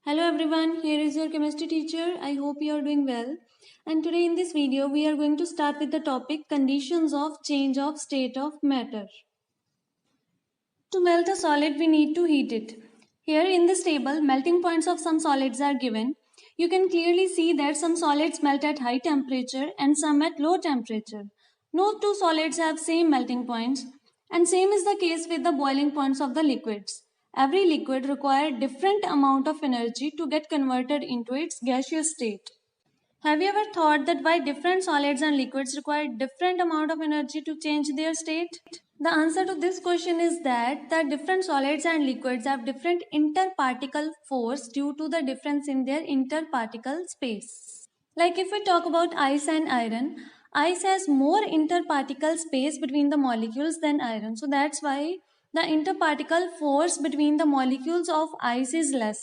Hello everyone, here is your chemistry teacher. I hope you are doing well. And today in this video, we are going to start with the topic conditions of change of state of matter. To melt a solid, we need to heat it. Here in this table, melting points of some solids are given. You can clearly see that some solids melt at high temperature and some at low temperature. No two solids have same melting points, and same is the case with the boiling points of the liquids. Every liquid requires different amount of energy to get converted into its gaseous state. Have you ever thought that why different solids and liquids require different amount of energy to change their state? The answer to this question is that the different solids and liquids have different interparticle force due to the difference in their interparticle space. Like if we talk about ice and iron, ice has more interparticle space between the molecules than iron. So that's why the interparticle force between the molecules of ice is less.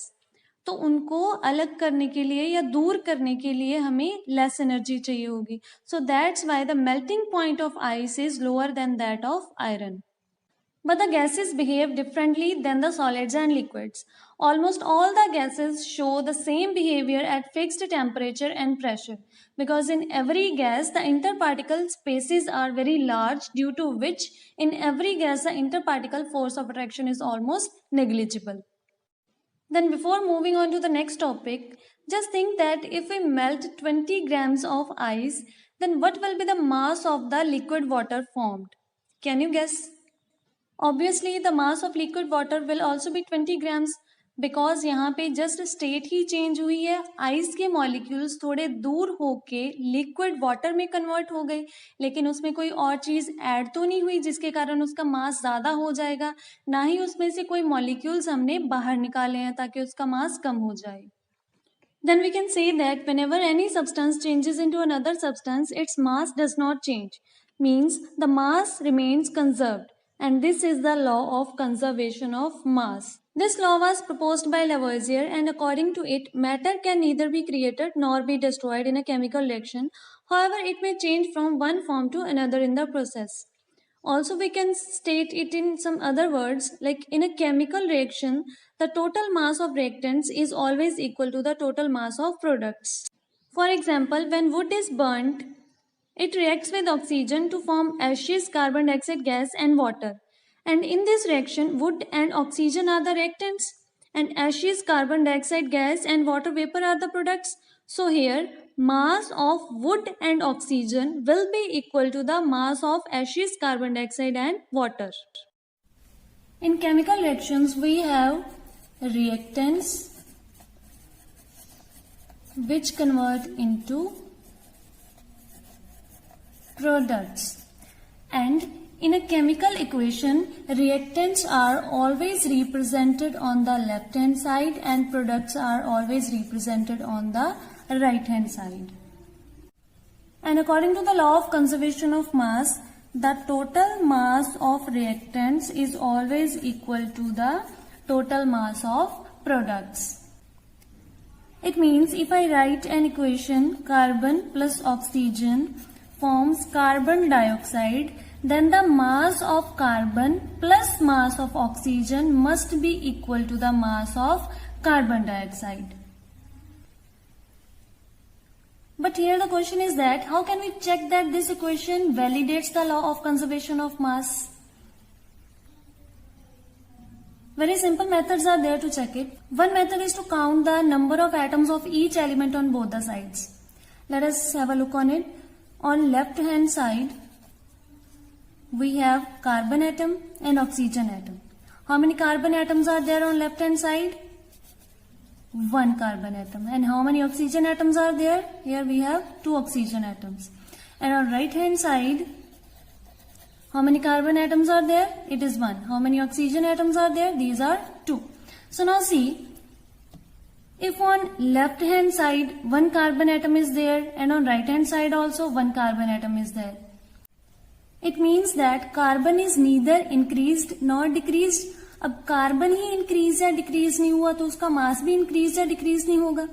तो उनको अलग करने के लिए या दूर करने के लिए हमें लेस एनर्जी चाहिए होगी. So that's why the melting point of ice is lower than that of iron. But the gases behave differently than the solids and liquids. Almost all the gases show the same behavior at fixed temperature and pressure, because in every gas the interparticle spaces are very large, due to which in every gas the interparticle force of attraction is almost negligible. Then before moving on to the next topic, just think that if we melt 20 grams of ice, then what will be the mass of the liquid water formed? Can you guess? Obviously, the mass of liquid water will also be 20 grams, because यहाँ पे just state ही change हुई है. Ice के molecules थोड़े दूर होके liquid water में convert हो गए, लेकिन उसमें कोई और चीज़ ऐड तो नहीं हुई जिसके कारण उसका मास ज़्यादा हो जाएगा, ना ही उसमें से कोई मॉलिक्यूल्स हमने बाहर निकाले हैं ताकि उसका मास कम हो जाए. Then we can say that whenever any substance changes into another substance, its mass does not change. Means the mass remains conserved. And this is the law of conservation of mass. This law was proposed by Lavoisier, and according to it, matter can neither be created nor be destroyed in a chemical reaction. However, it may change from one form to another in the process. Also, we can state it in some other words, like in a chemical reaction, the total mass of reactants is always equal to the total mass of products. For example, when wood is burnt, it reacts with oxygen to form ashes, carbon dioxide gas and water. And in this reaction, wood and oxygen are the reactants, and ashes, carbon dioxide gas and water vapor are the products. So here, mass of wood and oxygen will be equal to the mass of ashes, carbon dioxide and water. In chemical reactions, we have reactants which convert into products, and in a chemical equation, reactants are always represented on the left hand side and products are always represented on the right hand side. And according to the law of conservation of mass, the total mass of reactants is always equal to the total mass of products. It means if I write an equation, carbon plus oxygen forms carbon dioxide, then the mass of carbon plus mass of oxygen must be equal to the mass of carbon dioxide. But here the question is that how can we check that this equation validates the law of conservation of mass? Very simple methods are there to check it. One method is to count the number of atoms of each element on both the sides. Let us have a look on it. On left hand side, we have carbon atom and oxygen atom. How many carbon atoms are there on left hand side? One carbon atom. And how many oxygen atoms are there? Here we have two oxygen atoms. And on right hand side, how many carbon atoms are there? It is one. How many oxygen atoms are there? These are two. So now see, if on left hand side one carbon atom is there and on right hand side also one carbon atom is there, it means that carbon is neither increased nor decreased. अब carbon ही increase या decrease नहीं हुआ तो उसका मास भी increase या decrease नहीं होगा.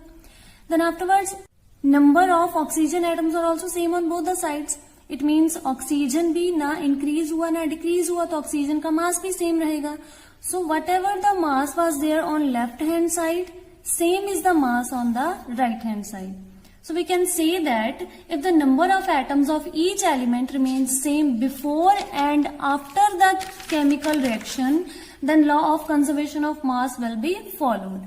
Then afterwards, number of oxygen atoms are also same on both the sides. It means oxygen भी ना इंक्रीज हुआ ना डिक्रीज हुआ तो ऑक्सीजन का मास भी सेम रहेगा. So whatever the mass was there on left hand side, same is the mass on the right hand side. So we can say that if the number of atoms of each element remains same before and after the chemical reaction, then law of conservation of mass will be followed.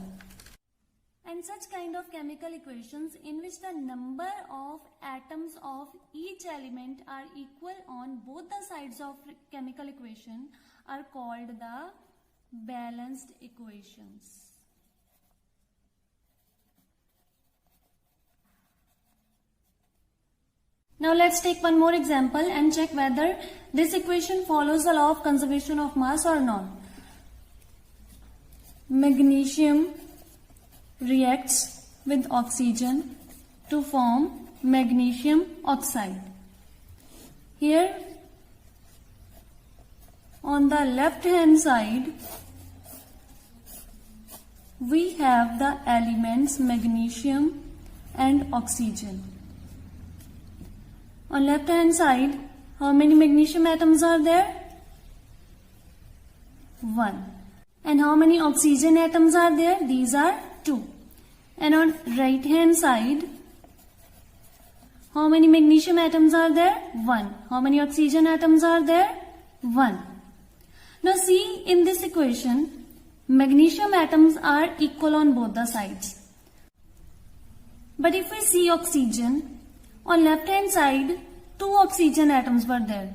And such kind of chemical equations in which the number of atoms of each element are equal on both the sides of chemical equation are called the balanced equations. Now let's take one more example and check whether this equation follows the law of conservation of mass or not. Magnesium reacts with oxygen to form magnesium oxide. Here on the left hand side we have the elements magnesium and oxygen. On left hand side, how many magnesium atoms are there? 1. And how many oxygen atoms are there? These are 2. And on right hand side, how many magnesium atoms are there? 1. How many oxygen atoms are there? 1. Now see, in this equation, magnesium atoms are equal on both the sides. But if we see oxygen, on left hand side, 2 oxygen atoms were there.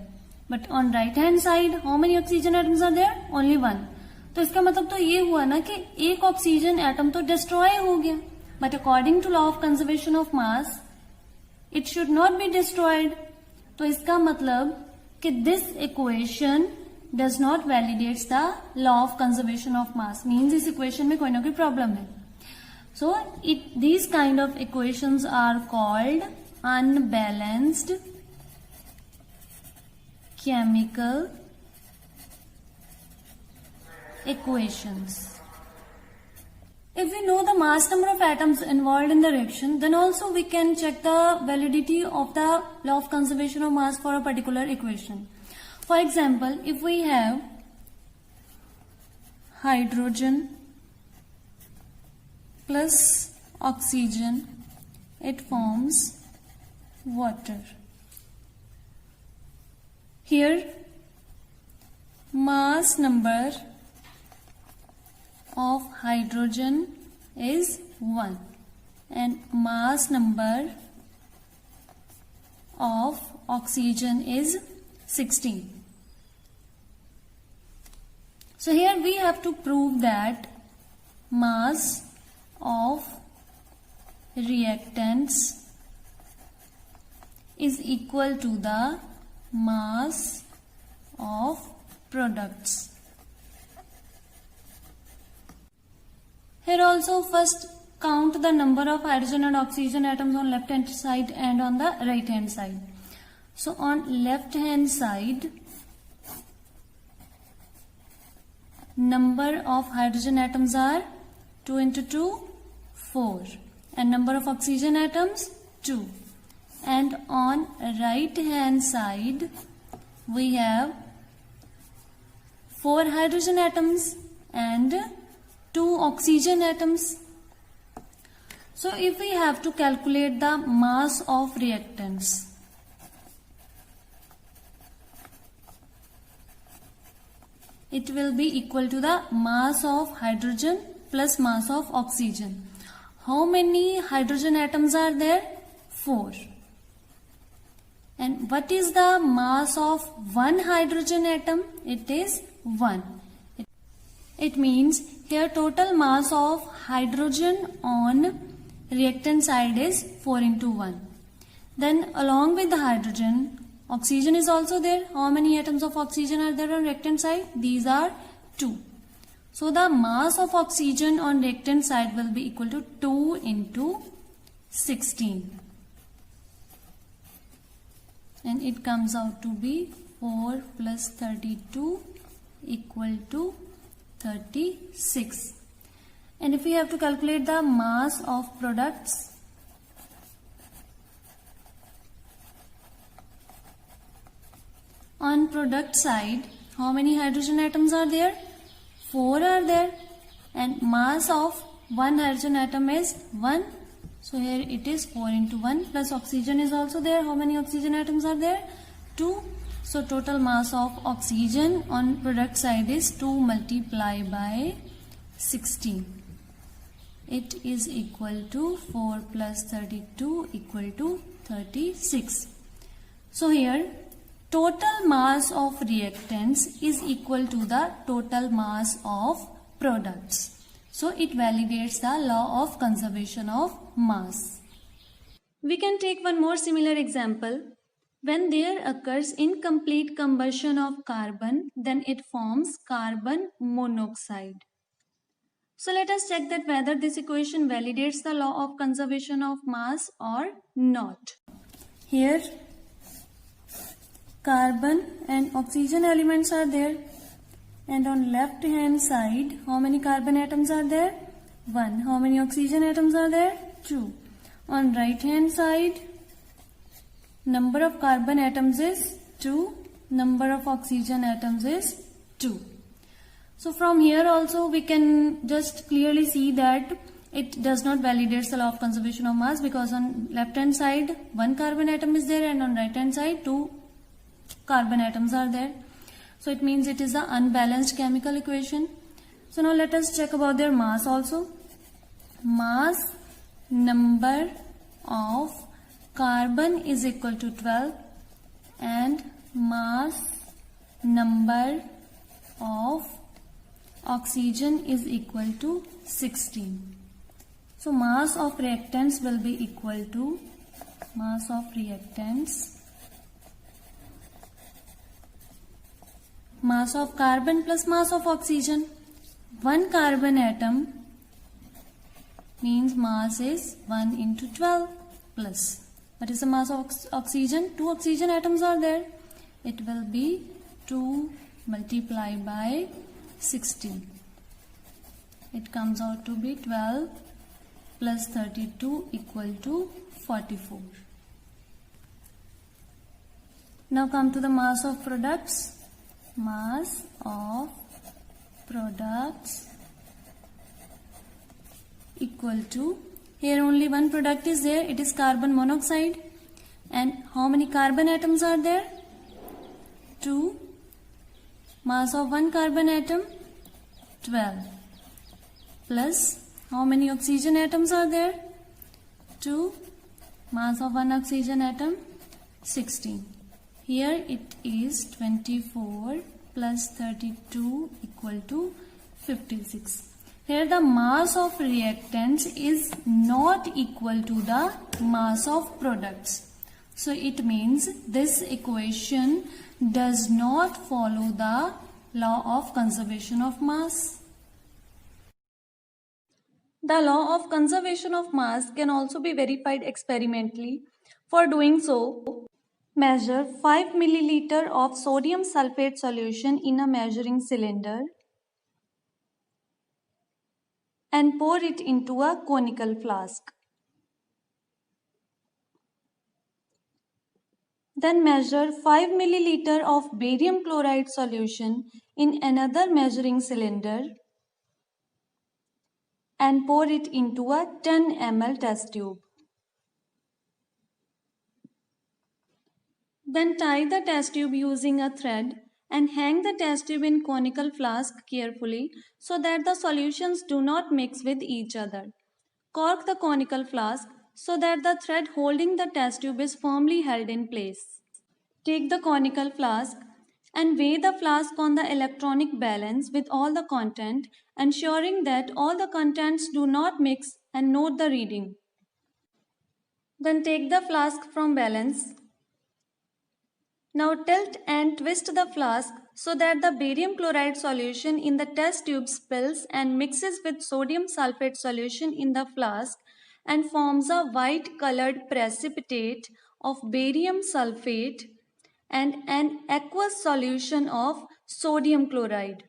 But on right hand side, how many oxygen atoms are there? Only 1. तो इसका मतलब तो ये हुआ ना कि एक oxygen atom तो डिस्ट्रॉय हो गया. But according to law of conservation of mass, it should not be destroyed. तो इसका मतलब कि this equation does not validates the law of conservation of mass. Means इस equation में कोई ना कोई problem है. So these kind of equations are called unbalanced chemical equations. If we know the mass number of atoms involved in the reaction, then also we can check the validity of the law of conservation of mass for a particular equation. For example, if we have hydrogen plus oxygen, it forms water. Here, mass number of hydrogen is 1 and mass number of oxygen is 16. So here we have to prove that mass of reactants is equal to the mass of products. Here also first count the number of hydrogen and oxygen atoms on left hand side and on the right hand side. So on left hand side, number of hydrogen atoms are 2 into 2, 4, and number of oxygen atoms 2. And on right hand side we have 4 hydrogen atoms and 2 oxygen atoms. So if we have to calculate the mass of reactants, it will be equal to the mass of hydrogen plus mass of oxygen. How many hydrogen atoms are there? 4. And what is the mass of one hydrogen atom? It is 1. It means here total mass of hydrogen on reactant side is 4 into 1. Then along with the hydrogen, oxygen is also there. How many atoms of oxygen are there on reactant side? These are 2. So the mass of oxygen on reactant side will be equal to 2 into 16. And it comes out to be 4 plus 32 equal to 36. And if we have to calculate the mass of products, on product side, how many hydrogen atoms are there? 4 are there. And mass of one hydrogen atom is 1. So here it is 4 into 1 plus oxygen is also there. How many oxygen atoms are there? 2. So total mass of oxygen on product side is 2 multiplied by 16. It is equal to 4 plus 32 equal to 36. So here total mass of reactants is equal to the total mass of products. So it validates the law of conservation of mass. We can take one more similar example. When there occurs incomplete combustion of carbon, then it forms carbon monoxide. So let us check that whether this equation validates the law of conservation of mass or not. Here carbon and oxygen elements are there, and on left hand side how many carbon atoms are there? 1. How many oxygen atoms are there? 2. On right hand side number of carbon atoms is 2, number of oxygen atoms is 2. So from here also we can just clearly see that it does not validate the law of conservation of mass, because on left hand side 1 carbon atom is there and on right hand side 2 carbon atoms are there. So it means it is an unbalanced chemical equation. So now let us check about their mass also. Mass number of carbon is equal to 12 and mass number of oxygen is equal to 16. So mass of reactants will be equal to mass of reactants, mass of carbon plus mass of oxygen. 1 carbon atom means mass is 1 into 12 plus. What is the mass of oxygen? 2 oxygen atoms are there. It will be 2 multiplied by 16. It comes out to be 12 plus 32 equal to 44. Now come to the mass of products. Mass of products equal to, here only one product is there, it is carbon monoxide. And how many carbon atoms are there? 2. Mass of 1 carbon atom 12 plus how many oxygen atoms are there? 2. Mass of 1 oxygen atom 16. Here it is 24 plus 32 equal to 56. Here the mass of reactants is not equal to the mass of products. So it means this equation does not follow the law of conservation of mass. The law of conservation of mass can also be verified experimentally. For doing so, measure 5 milliliter of sodium sulfate solution in a measuring cylinder and pour it into a conical flask. Then measure 5 milliliter of barium chloride solution in another measuring cylinder and pour it into a 10 ml test tube. Then tie the test tube using a thread and hang the test tube in conical flask carefully so that the solutions do not mix with each other. Cork the conical flask so that the thread holding the test tube is firmly held in place. Take the conical flask and weigh the flask on the electronic balance with all the content, ensuring that all the contents do not mix, and note the reading. Then take the flask from balance. Now tilt and twist the flask so that the barium chloride solution in the test tube spills and mixes with sodium sulfate solution in the flask and forms a white colored precipitate of barium sulfate and an aqueous solution of sodium chloride.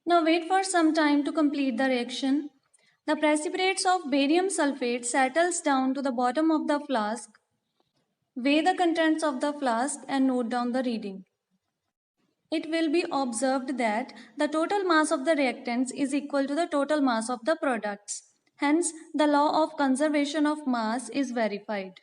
Now wait for some time to complete the reaction. The precipitates of barium sulfate settles down to the bottom of the flask. Weigh the contents of the flask and note down the reading. it will be observed that the total mass of the reactants is equal to the total mass of the products. Hence, the law of conservation of mass is verified.